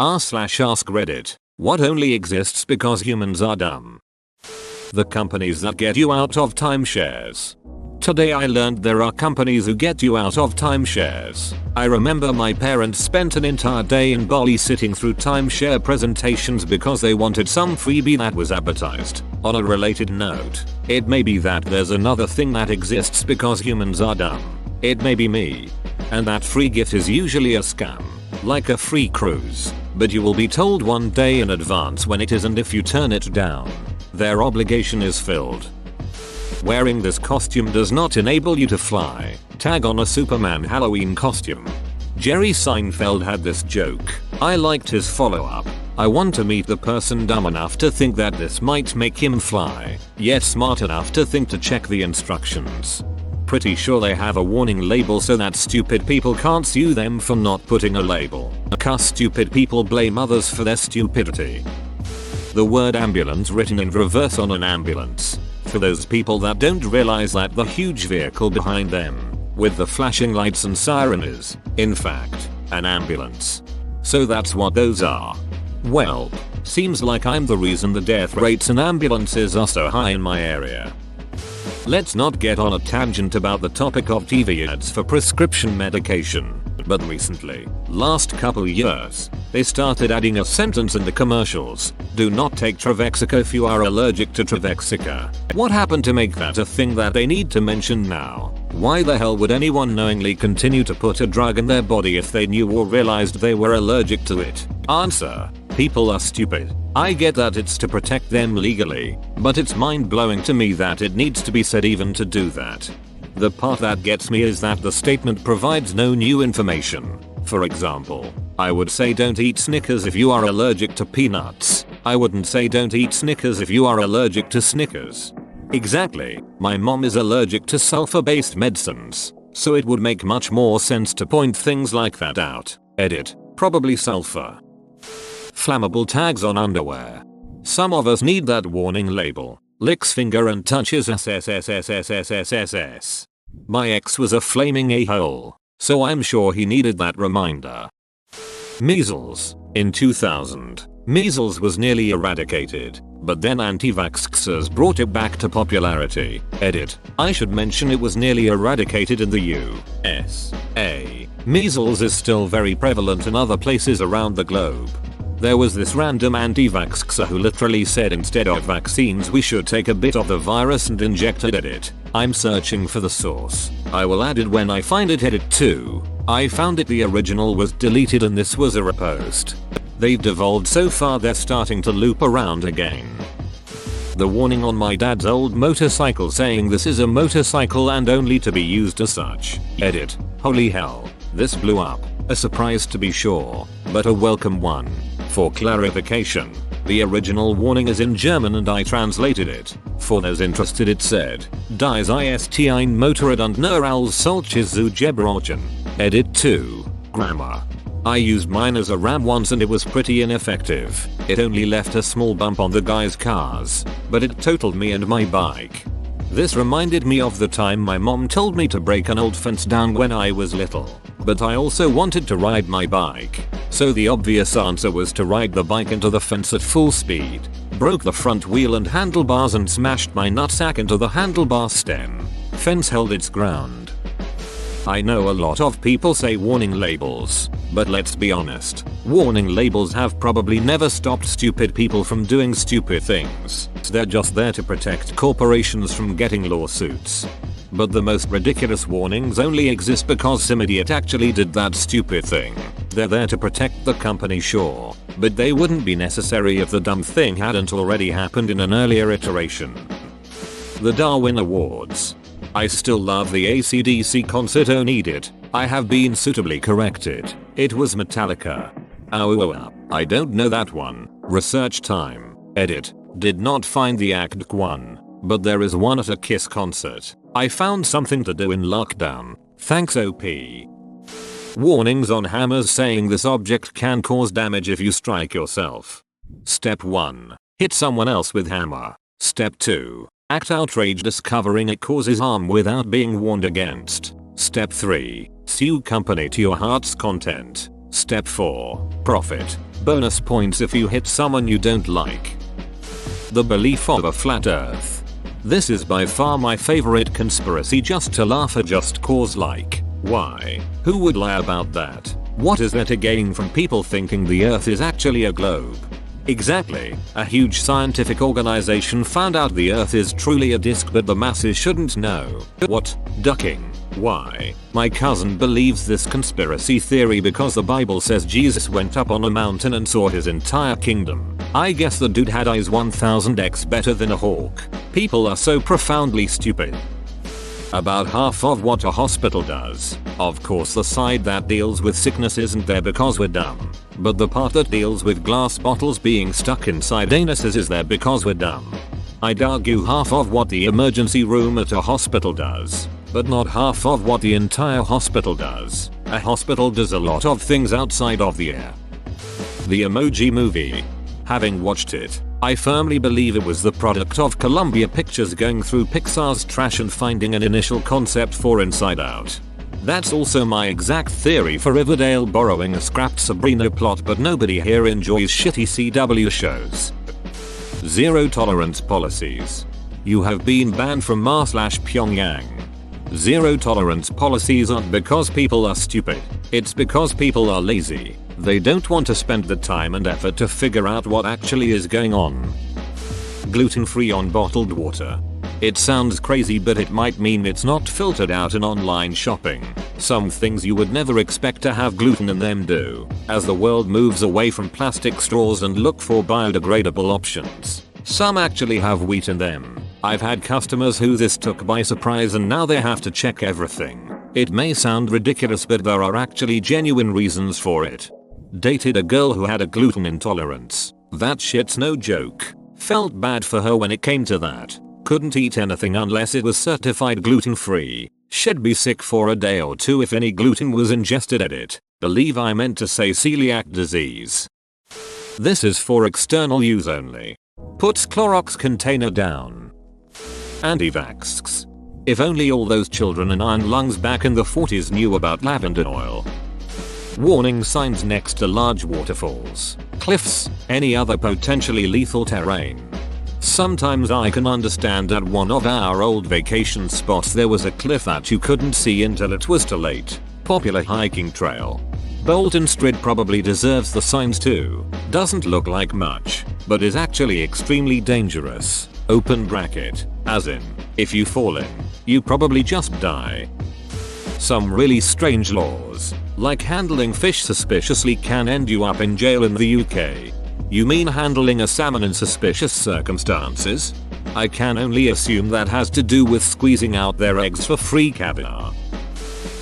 r/ask Reddit. What only exists because humans are dumb? The companies that get you out of timeshares. Today I learned there are companies who get you out of timeshares. I remember my parents spent an entire day in Bali sitting through timeshare presentations because they wanted some freebie that was advertised. On a related note, it may be that there's another thing that exists because humans are dumb. It may be me. And that free gift is usually a scam, like a free cruise, but you will be told one day in advance when it is, and if you turn it down, their obligation is filled. Wearing this costume does not enable you to fly. Tag on a Superman Halloween costume. Jerry Seinfeld had this joke. I liked his follow-up. I want to meet the person dumb enough to think that this might make him fly, yet smart enough to think to check the instructions. Pretty sure they have a warning label so that stupid people can't sue them for not putting a label. 'Cause stupid people blame others for their stupidity. The word ambulance written in reverse on an ambulance. For those people that don't realize that the huge vehicle behind them, with the flashing lights and siren is, in fact, an ambulance. So that's what those are. Well, seems like I'm the reason the death rates in ambulances are so high in my area. Let's not get on a tangent about the topic of TV ads for prescription medication, but recently, last couple years, they started adding a sentence in the commercials. Do not take Trevexica if you are allergic to Trevexica. What happened to make that a thing that they need to mention now? Why the hell would anyone knowingly continue to put a drug in their body if they knew or realized they were allergic to it? Answer: people are stupid. I get that it's to protect them legally, but it's mind-blowing to me that it needs to be said even to do that. The part that gets me is that the statement provides no new information. For example, I would say don't eat Snickers if you are allergic to peanuts. I wouldn't say don't eat Snickers if you are allergic to Snickers. Exactly, my mom is allergic to sulfur-based medicines, so it would make much more sense to point things like that out. Edit, probably sulfur. Flammable tags on underwear. Some of us need that warning label. Licks finger and touches SSSSSSSSS. My ex was a flaming a-hole, so I'm sure he needed that reminder. Measles. In 2000, measles was nearly eradicated, but then anti-vaxxers brought it back to popularity. Edit. I should mention it was nearly eradicated in the USA. Measles is still very prevalent in other places around the globe. There was this random anti-vaxxer who literally said instead of vaccines we should take a bit of the virus and injected it. I'm searching for the source. I will add it when I find it. Edit 2. I found it. The original was deleted and this was a repost. They've devolved so far they're starting to loop around again. The warning on my dad's old motorcycle saying this is a motorcycle and only to be used as such. Edit. Holy hell. This blew up. A surprise to be sure, but a welcome one. For clarification, the original warning is in German and I translated it. For those interested, it said, Dies ist ein Motorrad und nur als solches zu gebrauchen. Edit 2. Grammar. I used mine as a ram once and it was pretty ineffective. It only left a small bump on the guy's cars, but it totaled me and my bike. This reminded me of the time my mom told me to break an old fence down when I was little, but I also wanted to ride my bike. So the obvious answer was to ride the bike into the fence at full speed, broke the front wheel and handlebars and smashed my nutsack into the handlebar stem. Fence held its ground. I know a lot of people say warning labels, but let's be honest, warning labels have probably never stopped stupid people from doing stupid things. They're just there to protect corporations from getting lawsuits. But the most ridiculous warnings only exist because some idiot actually did that stupid thing. They're there to protect the company, sure, but they wouldn't be necessary if the dumb thing hadn't already happened in an earlier iteration. The Darwin Awards. I still love the AC/DC concert. Oh, need it. I have been suitably corrected. It was Metallica. Oh, I don't know that one. Research time. Edit. Did not find the act one, but there is one at a Kiss concert. I found something to do in lockdown. Thanks OP. Warnings on hammers saying this object can cause damage if you strike yourself. Step 1. Hit someone else with hammer. Step 2. Act outraged discovering it causes harm without being warned against. Step 3. Sue company to your heart's content. Step 4. Profit. Bonus points if you hit someone you don't like. The belief of a flat earth. This is by far my favorite conspiracy just to laugh at just cause, like, why? Who would lie about that? What is there to gain from people thinking the earth is actually a globe? Exactly, a huge scientific organization found out the earth is truly a disc but the masses shouldn't know. What? Ducking. Why? My cousin believes this conspiracy theory because the Bible says Jesus went up on a mountain and saw his entire kingdom. I guess the dude had eyes 1000x better than a hawk. People are so profoundly stupid. About half of what a hospital does. Of course the side that deals with sickness isn't there because we're dumb. But the part that deals with glass bottles being stuck inside anuses is there because we're dumb. I'd argue half of what the emergency room at a hospital does. But not half of what the entire hospital does. A hospital does a lot of things outside of the air. The Emoji Movie. Having watched it, I firmly believe it was the product of Columbia Pictures going through Pixar's trash and finding an initial concept for Inside Out. That's also my exact theory for Riverdale borrowing a scrapped Sabrina plot, but nobody here enjoys shitty CW shows. Zero tolerance policies. You have been banned from Pyongyang. Zero tolerance policies aren't because people are stupid, it's because people are lazy. They don't want to spend the time and effort to figure out what actually is going on. Gluten-free on bottled water. It sounds crazy, but it might mean it's not filtered out in online shopping. Some things you would never expect to have gluten in them do, as the world moves away from plastic straws and look for biodegradable options. Some actually have wheat in them. I've had customers who this took by surprise and now they have to check everything. It may sound ridiculous, but there are actually genuine reasons for it. Dated a girl who had a gluten intolerance. That shit's no joke. Felt bad for her when it came to that. Couldn't eat anything unless it was certified gluten free. She'd be sick for a day or two if any gluten was ingested at it. Believe I meant to say celiac disease. This is for external use only. Puts Clorox container down. Anti-vaxx. If only all those children in iron lungs back in the 40s knew about lavender oil. Warning signs next to large waterfalls, cliffs, any other potentially lethal terrain. Sometimes I can understand at one of our old vacation spots there was a cliff that you couldn't see until it was too late. Popular hiking trail. Bolton Street probably deserves the signs too. Doesn't look like much, but is actually extremely dangerous. Open bracket. As in, if you fall in, you probably just die. Some really strange laws, like handling fish suspiciously, can end you up in jail in the UK. You mean handling a salmon in suspicious circumstances? I can only assume that has to do with squeezing out their eggs for free caviar.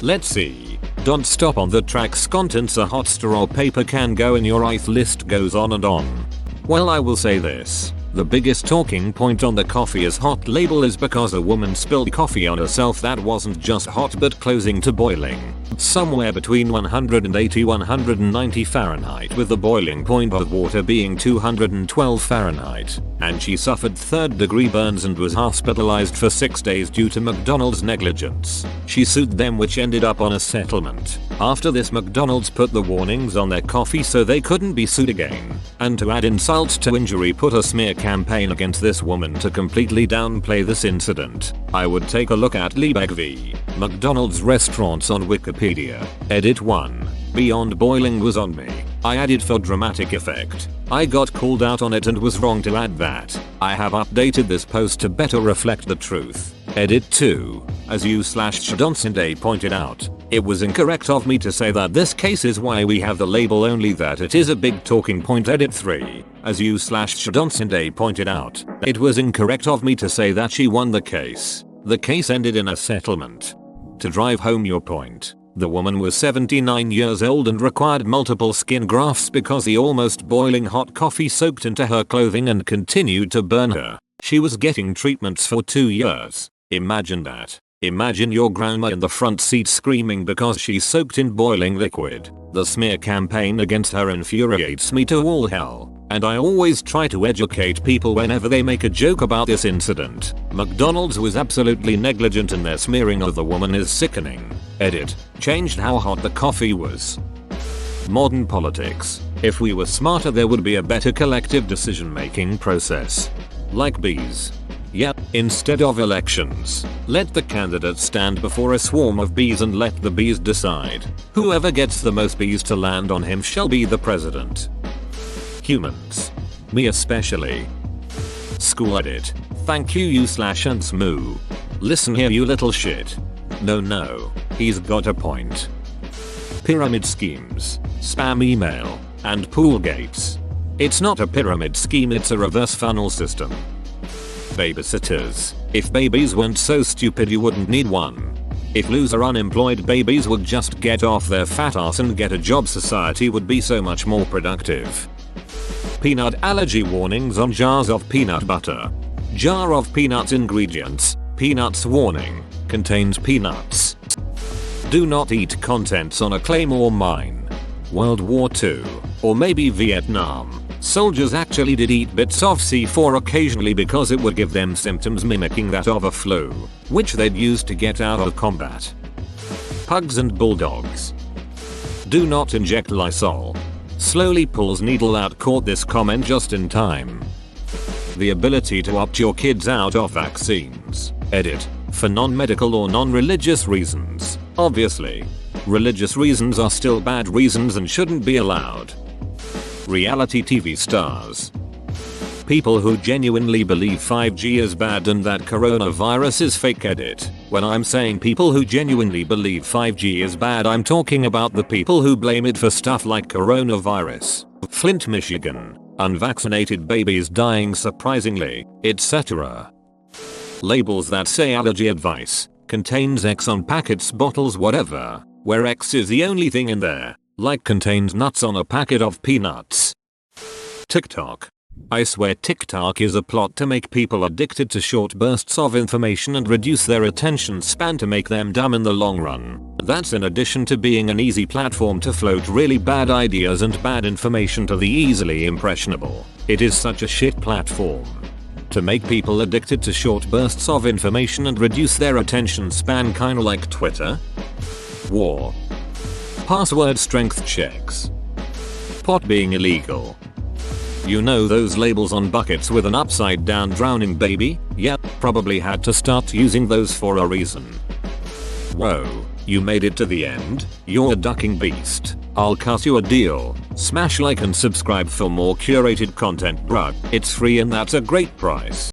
Let's see. Don't stop on the tracks. Contents a hot straw paper can go in your eye. List goes on and on. Well, I will say this. The biggest talking point on the coffee is hot label is because a woman spilled coffee on herself that wasn't just hot but closing to boiling. Somewhere between 180-190 Fahrenheit, with the boiling point of water being 212 Fahrenheit. And she suffered 3rd-degree burns and was hospitalized for 6 days due to McDonald's negligence. She sued them, which ended up on a settlement. After this, McDonald's put the warnings on their coffee so they couldn't be sued again. And to add insult to injury, put a smear campaign against this woman to completely downplay this incident. I would take a look at Liebig v. McDonald's restaurants on Wikipedia. Edit 1. Beyond boiling was on me. I added for dramatic effect. I got called out on it and was wrong to add that. I have updated this post to better reflect the truth. Edit 2. As you/Shadonsinde pointed out, it was incorrect of me to say that this case is why we have the label, only that it is a big talking point. Edit 3. As you/Shadonsinde pointed out, it was incorrect of me to say that she won the case. The case ended in a settlement. To drive home your point, the woman was 79 years old and required multiple skin grafts because the almost boiling hot coffee soaked into her clothing and continued to burn her. She was getting treatments for 2 years. Imagine that. Imagine your grandma in the front seat screaming because she's soaked in boiling liquid. The smear campaign against her infuriates me to all hell, and I always try to educate people whenever they make a joke about this incident. McDonald's was absolutely negligent and their smearing of the woman is sickening. Edit. Changed how hot the coffee was. Modern politics. If we were smarter, there would be a better collective decision-making process. Like bees. Yep, instead of elections, let the candidates stand before a swarm of bees and let the bees decide. Whoever gets the most bees to land on him shall be the president. Humans. Me especially. School edit. Thank you and smoo. Listen here, you little shit. No, he's got a point. Pyramid schemes, spam email, and pool gates. It's not a pyramid scheme, it's a reverse funnel system. Babysitters. If babies weren't so stupid, you wouldn't need one. If loser unemployed babies would just get off their fat ass and get a job, society would be so much more productive. Peanut allergy warnings on jars of peanut butter. Jar of peanuts ingredients. Peanuts warning. Contains peanuts. Do not eat contents on a Claymore mine. World War II. Or maybe Vietnam. Soldiers actually did eat bits of C4 occasionally because it would give them symptoms mimicking that of a flu, which they'd use to get out of combat. Pugs and bulldogs. Do not inject Lysol. Slowly pulls needle out. Caught this comment just in time. The ability to opt your kids out of vaccines. Edit. For non-medical or non-religious reasons. Obviously. Religious reasons are still bad reasons and shouldn't be allowed. Reality TV stars. People who genuinely believe 5G is bad and that coronavirus is fake. Edit. When I'm saying people who genuinely believe 5G is bad, I'm talking about the people who blame it for stuff like coronavirus, Flint, Michigan, unvaccinated babies dying surprisingly, etc. Labels that say allergy advice, contains X on packets, bottles, whatever, where X is the only thing in there, like contains nuts on a packet of peanuts. TikTok. I swear TikTok is a plot to make people addicted to short bursts of information and reduce their attention span to make them dumb in the long run. That's in addition to being an easy platform to float really bad ideas and bad information to the easily impressionable. It is such a shit platform. To make people addicted to short bursts of information and reduce their attention span, kinda like Twitter. War. Password strength checks. Pot being illegal. You know those labels on buckets with an upside down drowning baby? Yep, probably had to start using those for a reason. Whoa, you made it to the end? You're a ducking beast. I'll cut you a deal. Smash like and subscribe for more curated content, bruh. It's free and that's a great price.